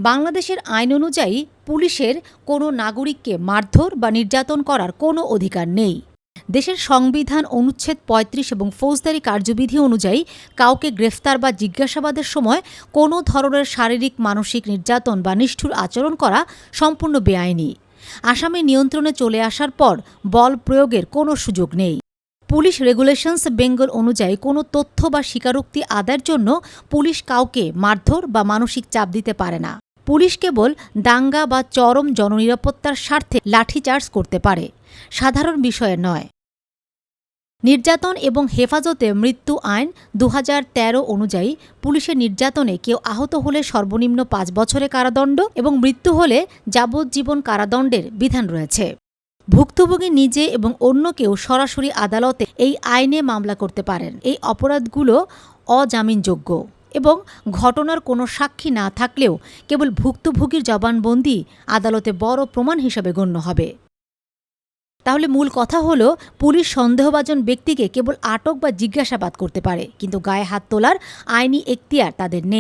বাংলাদেশের আইন অনুযায়ী পুলিশের কোনো নাগরিককে মারধর বা নির্যাতন করার কোনো অধিকার নেই। দেশের সংবিধান অনুচ্ছেদ ৩৫ এবং ফৌজদারি কার্যবিধি অনুযায়ী কাউকে গ্রেফতার বা জিজ্ঞাসাবাদের সময় কোনো ধরনের শারীরিক মানসিক নির্যাতন বা নিষ্ঠুর আচরণ করা সম্পূর্ণ বেআইনি। আসামি নিয়ন্ত্রণে চলে আসার পর বল প্রয়োগের কোনো সুযোগ নেই। পুলিশ রেগুলেশনস বেঙ্গল অনুযায়ী কোনো তথ্য বা স্বীকারোক্তি আদায়ের জন্য পুলিশ কাউকে মারধর বা মানসিক চাপ দিতে পারে না। পুলিশ কেবল দাঙ্গা বা চরম জননিরাপত্তার স্বার্থে লাঠিচার্জ করতে পারে, সাধারণ বিষয়ে নয়। নির্যাতন এবং হেফাজতে মৃত্যু আইন ২০১৩ অনুযায়ী পুলিশের নির্যাতনে কেউ আহত হলে সর্বনিম্ন ৫ বছরের কারাদণ্ড এবং মৃত্যু হলে যাবজ্জীবন কারাদণ্ডের বিধান রয়েছে। ভুক্তভোগী নিজে এবং অন্য কেউ সরাসরি আদালতে এই আইনে মামলা করতে পারেন। এই অপরাধগুলো অজামিনযোগ্য এবং ঘটনার কোনো সাক্ষী না থাকলেও কেবল ভুক্তভোগীর জবানবন্দি আদালতে বড় প্রমাণ হিসাবে গণ্য হবে। তাহলে মূল কথা হলো, পুলিশ সন্দেহভাজন ব্যক্তিকে কেবল আটক বা জিজ্ঞাসাবাদ করতে পারে, কিন্তু গায়ে হাত তোলার আইনি এখতিয়ার তাদের নেই।